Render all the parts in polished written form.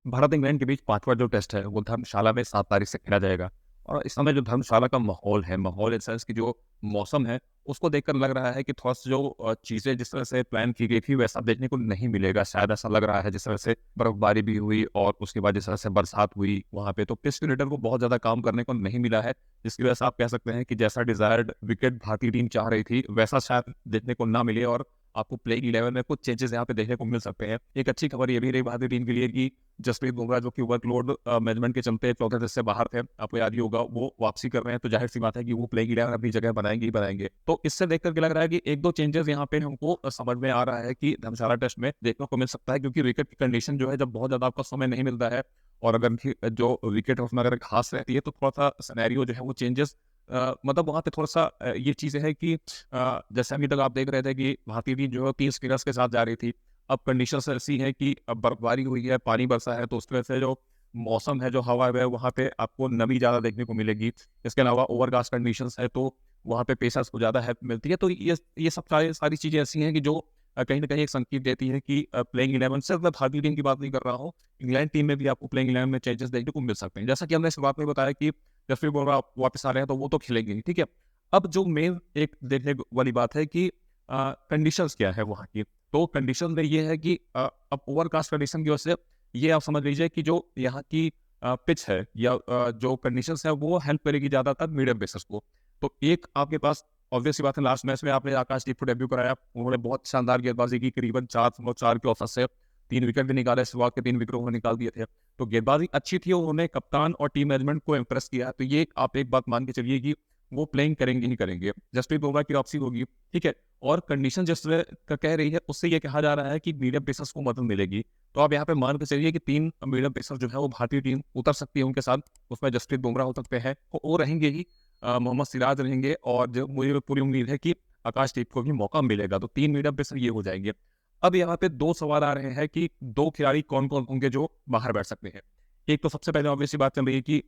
Bharat England के बीच 5वां जो टेस्ट है वो धर्मशाला में 7 तारीख से खेला जाएगा। और इस समय जो धर्मशाला का माहौल है, माहौल इन सेंस की जो मौसम है, उसको देखकर लग रहा है कि थोड़ा-सा जो चीज़ें जिस तरह से प्लान की गई थी वैसा देखने को नहीं मिलेगा। शायद ऐसा लग रहा है जिस तरह से बर्फबारी भी हुई और उसके बाद जिस तरह से बरसात हुई वहाँ पे, तो पिच रीडर को बहुत ज़्यादा काम करने को नहीं मिला है। जिसकी वजह से आप कह सकते हैं कि जैसा डिज़ायर्ड विकेट भारतीय टीम चाह रही थी वैसा शायद देखने को ना मिले और आपको प्लेइंग 11 में कुछ चेंजेस यहाँ पे देखने को मिल सकते हैं। एक अच्छी खबर ये भी रही भारतीय टीम के लिए कि जसप्रीत बुमराह जो कि वर्कलोड मैनेजमेंट के चलते चौथे टेस्ट से बाहर थे, आपको याद ही होगा, वो वापसी कर रहे हैं, तो जाहिर-सी बात है कि वो प्लेइंग 11 अपनी जगह बनाएँगे ही बनाएँगे। तो इससे देख कर के लग रहा है कि 1-2 चेंजेस यहाँ पे हमको समझ में आ रहा है कि धर्मशाला टेस्ट में देखने को मिल सकता है, क्योंकि विकेट की कंडीशन जो है जब बहुत ज़्यादा आपको समय नहीं मिलता है और अगर जो विकेट है उसमें अगर घास रहती है तो थोड़ा-सा सिनेरियो जो है वो चेंजेस मतलब वहाँ पे थोड़ा-सा ये चीज़ें हैं कि जैसे अभी तक आप देख रहे थे कि भारतीय टीम जो है 3 स्पिनर्स के साथ जा रही थी। अब कंडीशंस ऐसी हैं कि अब बर्फबारी हुई है, पानी बरसा है, तो उसकी वजह से जो मौसम है, जो हवा है, वहाँ पे आपको नमी ज़्यादा देखने को मिलेगी। इसके अलावा ओवरकास्ट कंडीशंस है, तो वहाँ पे पेसर्स को ज़्यादा हेल्प मिलती है। तो ये सब सारी सारी चीज़ें ऐसी हैं कि जो कहीं न कहीं एक संकेत देती है कि प्लेइंग 11 सिर्फ मैं भारतीय टीम की बात नहीं कर रहा हूँ, इंग्लैंड टीम में भी आपको प्लेइंग 11 में चेंजेस देखने को मिल सकते हैं। जैसा कि हमने शुरुआत में बताया कि जसप्रीत बुमराह वापस आ रहे हैं, तो वो तो खेलेंगे ही, ठीक है? अब जो मेन एक देखने वाली बात है कि कंडीशंस क्या है वहाँ की। तो कंडीशन में ये है कि अब ओवरकास्ट कंडीशन की वजह से ये आप समझ लीजिए कि जो यहाँ की पिच है या जो कंडीशंस है वो हेल्प करेगी ज़्यादातर मीडियम पेसर्स को। तो एक आपके पास ऑब्वियस सी बात है, लास्ट मैच में आपने आकाशदीप को डेब्यू कराया, उन्होंने बहुत शानदार गेंदबाजी की, करीबन 4 के औसत से 3 विकेट भी निकाले, शुरुआत के 3 विकेट उन्होंने निकाल दिए थे। तो गेंदबाजी अच्छी थी और उन्होंने कप्तान और टीम मैनेजमेंट को इम्प्रेस किया। तो ये आप एक बात मान के चलिए कि वो प्लेइंग करेंगे ही करेंगे। जसप्रीत बुमराह की वापसी होगी, ठीक है? और कंडीशन जिस तरह का कह रही है उससे ये कहा जा रहा है कि मीडियम पेसर्स को मदद मिलेगी। तो आप यहाँ पे मान के चलिए कि 3 मीडियम पेसर जो है वो भारतीय टीम उतर सकती है उनके साथ। उसमें जसप्रीत बुमराह हो सकते हैं, वो रहेंगे ही। मोहम्मद सिराज रहेंगे और जो मुझे पूरी उम्मीद है कि आकाशदीप को भी मौका मिलेगा। तो 3 मीडियम पेसर ये हो जाएँगे। अब यहाँ पे 2 सवाल आ रहे हैं कि 2 खिलाड़ी कौन-कौन होंगे जो बाहर बैठ सकते हैं। एक तो सबसे पहले ऑब्वियस सी बात चल रही है कि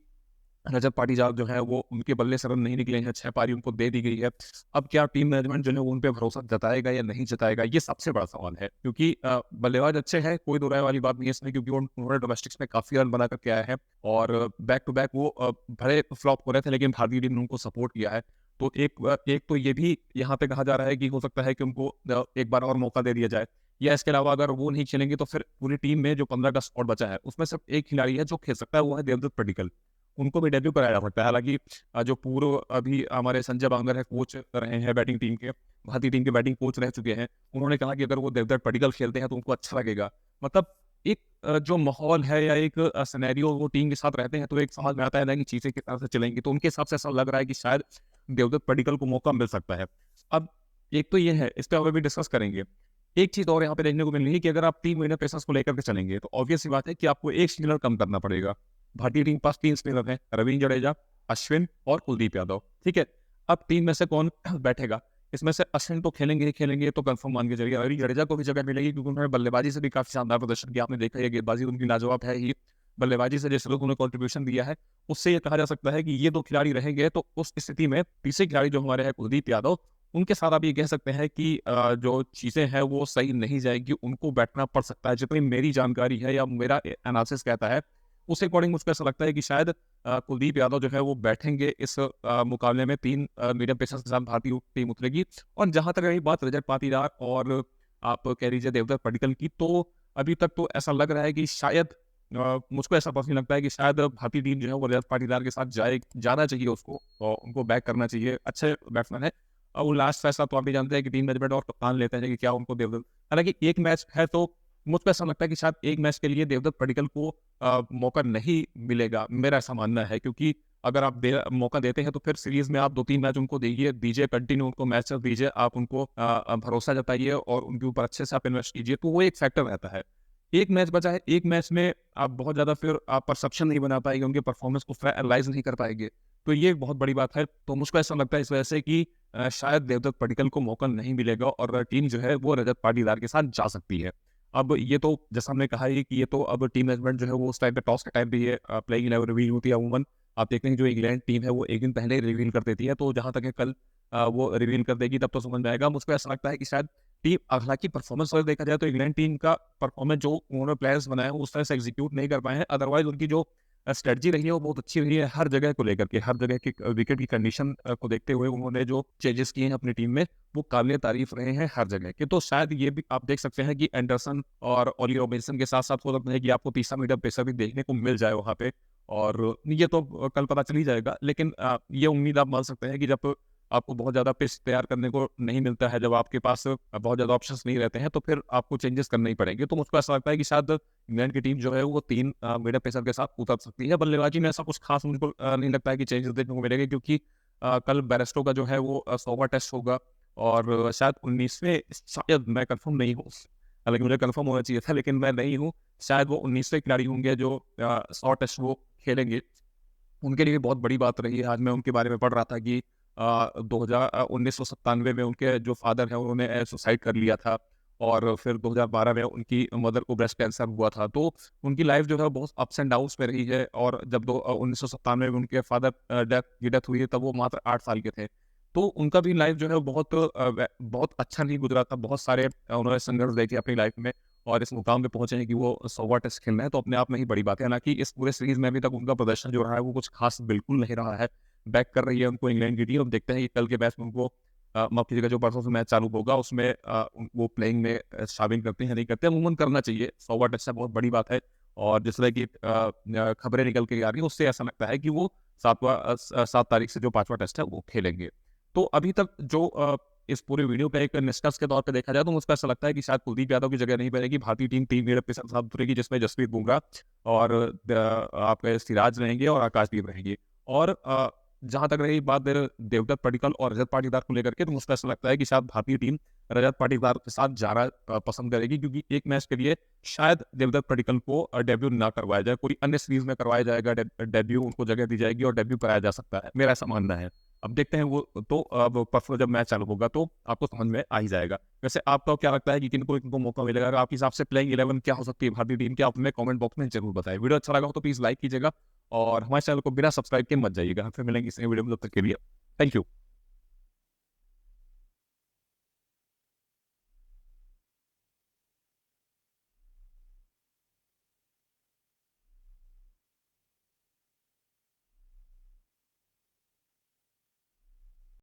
रजत पाटीदार जो है वो उनके बल्ले से रन नहीं निकले हैं, 6 पारी उनको दे दी गई है। अब क्या टीम मैनेजमेंट जो है वो उन पे भरोसा जताएगा या नहीं जताएगा, ये सबसे बड़ा सवाल है। क्योंकि बल्लेबाज अच्छे हैं, कोई दो राय वाली बात नहीं है इसमें, क्योंकि उन्होंने डोमेस्टिक्स में काफ़ी रन बना कर के आए हैं और बैक टू बैक वो भले फ्लॉप हो रहे थे लेकिन भारतीय टीम ने उनको सपोर्ट किया है। तो एक तो ये भी यहाँ पे कहा जा रहा है कि हो सकता है कि उनको एक बार और मौका दे दिया जाए, या इसके अलावा अगर वो नहीं खेलेंगे तो फिर पूरी टीम में जो 15 का स्पॉट बचा है उसमें सिर्फ एक खिलाड़ी है जो खेल सकता है, वो है देवदत्त पडिक्कल। उनको भी डेब्यू कराया जा सकता है। हालाँकि जो पूर्व अभी हमारे संजय बांगर है, कोच रहे हैं बैटिंग टीम के, भारतीय टीम के बैटिंग कोच रह चुके हैं। उन्होंने कहा कि अगर वो देवदत्त पडिक्कल खेलते हैं तो उनको अच्छा लगेगा। मतलब एक जो माहौल है या एक सिनेरियो वो टीम के साथ रहते हैं तो एक समझ में आता है ना कि चीज़ें किस तरह से चलेंगी। तो उनके हिसाब से ऐसा लग रहा है कि शायद देवदत्त पडिक्कल को मौका मिल सकता है। अब एक तो ये है, इस पे और भी डिस्कस करेंगे। एक चीज़ और यहाँ पे देखने को मिल रही है कि अगर आप 3 महीने पेसर्स को लेकर के चलेंगे तो ऑब्वियस सी बात है कि आपको 1 स्पिनर कम करना पड़ेगा। भारतीय टीम के पास 3 स्पिनर हैं, रवींद्र जडेजा, अश्विन और कुलदीप यादव, ठीक है? अब 3 में से कौन बैठेगा? इसमें से अश्विन तो खेलेंगे ही खेलेंगे, ये तो कंफर्म मान के चलिए। रवींद्र जडेजा को भी जगह मिलेगी क्योंकि उन्होंने बल्लेबाजी से भी काफ़ी शानदार प्रदर्शन किया, आपने देखा है गेंदबाजी उनकी लाजवाब है ही। बल्लेबाजी से जिस लोग उन्होंने कंट्रीब्यूशन दिया है, उससे ये कहा जा सकता है कि ये 2 खिलाड़ी रहेंगे, तो उस स्थिति में तीसरे खिलाड़ी जो हमारे हैं कुलदीप यादव, उनके साथ आप ये कह सकते हैं कि जो चीज़ें हैं वो सही नहीं जाएँगी, उनको बैठना पड़ सकता है। जितनी मेरी जानकारी है या मेरा एनालिसिस कहता है, उस अकॉर्डिंग मुझको ऐसा लगता है कि शायद कुलदीप यादव जो है वो बैठेंगे इस मुकाबले में। 3 मीडियम पेसर्स के साथ भारतीय टीम उतरेगी। और जहाँ तक रही बात रजत पाटीदार और आप कह लीजिए देवदत्त पडिक्कल की, तो अभी तक तो ऐसा लग रहा है कि शायद मुझको ऐसा पर्सनली लगता है कि शायद भारतीय टीम जो है वो रजत पाटीदार के साथ जाना चाहिए उसको, और उनको बैक करना चाहिए। अच्छे बैट्समैन है। वो लास्ट फैसला तो आप भी जानते हैं कि टीम मैनेजमेंट और कप्तान लेते हैं कि क्या उनको देवदत्त, हालाँकि एक मैच है तो मुझको ऐसा लगता है कि शायद एक मैच के लिए देवदत्त पडिक्कल को मौका नहीं मिलेगा, मेरा ऐसा मानना है। क्योंकि अगर आप मौका देते हैं तो फिर सीरीज़ में आप 2-3 मैच उनको दीजिए, कंटिन्यू उनको मैचेस दीजिए, आप उनको भरोसा जताइए और उनके ऊपर अच्छे से आप इन्वेस्ट कीजिए, तो वो एक फैक्टर रहता है। एक मैच बचा है, एक मैच में आप बहुत ज़्यादा फिर आप परसेप्शन नहीं बना पाएँगे, उनके परफॉर्मेंस को एनालाइज़ नहीं कर पाएँगे, तो ये एक बहुत बड़ी बात है। तो मुझको ऐसा लगता है इस वजह से कि शायद देवदत्त पडिक्कल को मौका नहीं मिलेगा और टीम जो है वो रजत पाटीदार के साथ जा सकती है। अब ये तो जैसा हमने कहा ही कि ये तो अब टीम मैनेजमेंट जो है वो उस टाइम पे टॉस के टाइम पे ये प्लेइंग 11 रिवील होती है अमूमन। आप देखते हैं कि जो इंग्लैंड टीम है वो 1 दिन पहले ही रिवील कर देती है, तो जहाँ तक है कल वो रिवील कर देगी तब तो समझ में आएगा। मुझको ऐसा लगता है कि शायद टीम हालाँकि परफॉर्मेंस अगर देखा जाए तो इंग्लैंड टीम का परफॉर्मेंस जो उन्होंने प्लेयर्स बनाए हैं, उस तरह से एग्जीक्यूट नहीं कर पाए हैं। अदरवाइज़ उनकी जो स्ट्रैटेजी रही है वो बहुत अच्छी रही है हर जगह को लेकर के, हर जगह की विकेट की कंडीशन को देखते हुए उन्होंने जो चेंजेस किए हैं अपनी टीम में, वो काबिल तारीफ रहे हैं हर जगह के। तो शायद ये भी आप देख सकते हैं कि एंडरसन और ओली रॉबिन्सन के साथ-साथ हो सकता है कि आपको तीसरा मीडियम पेसर भी देखने को मिल जाए वहाँ पे, और ये तो कल पता चल ही जाएगा। लेकिन ये उम्मीद आप मान सकते हैं कि जब आपको बहुत ज़्यादा पिच तैयार करने को नहीं मिलता है, जब आपके पास बहुत ज़्यादा ऑप्शंस नहीं रहते हैं, तो फिर आपको चेंजेस करने ही पड़ेंगे। तो मुझको ऐसा लगता है कि शायद इंग्लैंड की टीम जो है वो 3 मिडल पेसर के साथ उतर सकती है। बल्लेबाजी में ऐसा कुछ खास मुझको नहीं लगता है कि चेंजेस देखने को मिलेंगे, क्योंकि कल बेयरस्टो का जो है वो 100वां टेस्ट होगा, और शायद 19वें, शायद मैं कंफर्म नहीं हूँ। हालाँकि मुझे कंफर्म होना चाहिए था, लेकिन मैं नहीं हूँ। शायद वो 19वें खिलाड़ी होंगे जो 100 टेस्ट वो खेलेंगे। उनके लिए बहुत बड़ी बात रही है। आज मैं उनके बारे में पढ़ रहा था कि 1997 में उनके जो फादर हैं उन्होंने सुसाइड कर लिया था, और फिर 2012 में उनकी मदर को ब्रेस्ट कैंसर हुआ था। तो उनकी लाइफ जो है बहुत अप्स एंड डाउन्स में रही है, और जब 1997 में उनके फादर की डेथ हुई है, तब वो मात्र 8 साल के थे। तो उनका भी लाइफ जो है बहुत अच्छा नहीं गुजरा था। बहुत सारे उन्होंने संघर्ष देखे अपनी लाइफ में, और इस मुकाम पे पहुँचे हैं कि वो 100वां टेस्ट खेलना है, तो अपने आप में ही बड़ी बात है। हालाँकि इस पूरे सीरीज़ में अभी तक उनका प्रदर्शन जो रहा है वो कुछ खास बिल्कुल नहीं रहा है। बैक कर रही है उनको इंग्लैंड की टीम। अब देखते हैं कि कल के मैच में उनको माफ़ कीजिएगा, जो परसों से मैच चालू होगा उसमें वो प्लेइंग में शामिल करते हैं, नहीं करते हैं। अमूमन करना चाहिए, 100वां टेस्ट है, बहुत बड़ी बात है। और जिस तरह की खबरें निकल के आ रही हैं, उससे ऐसा लगता है कि वो 7 तारीख से जो 5वां टेस्ट है वो खेलेंगे। तो अभी तक जो इस पूरे वीडियो पे एक निष्कर्ष के तौर पे देखा जाए, तो मुझको ऐसा लगता है कि शायद कुलदीप यादव की जगह नहीं बनेगी। भारतीय टीम 3 विकेट के साथ उतरेगी, जिसमें जसप्रीत बुमराह और आपके सिराज रहेंगे और आकाशदीप रहेंगे। और जहाँ तक रही बात देवदत्त पडिक्कल और रजत पाटीदार को लेकर के, तो मुझको ऐसा लगता है कि शायद भारतीय टीम रजत पाटीदार के साथ जाना पसंद करेगी, क्योंकि एक मैच के लिए शायद देवदत्त पडिक्कल को डेब्यू ना करवाया जाए, कोई अन्य सीरीज में करवाया जाएगा। डेब्यू उनको जगह दी जाएगी और डेब्यू कराया जा सकता है, मेरा ऐसा मानना है। अब देखते हैं वो, तो अब परसों जब मैच चालू होगा तो आपको समझ में आ ही जाएगा। वैसे आपका क्या लगता है कि किनको मौका मिलेगा? अगर आपके हिसाब से प्लेइंग 11 क्या हो सकती है भारतीय टीम की, आप हमें कमेंट बॉक्स में ज़रूर बताएँ। वीडियो अच्छा लगा हो तो प्लीज़ लाइक कीजिएगा, और हमारे चैनल को बिना सब्सक्राइब किए मत जाइएगा। फिर मिलेंगे इस नए वीडियो में, तब तक के लिए थैंक यू।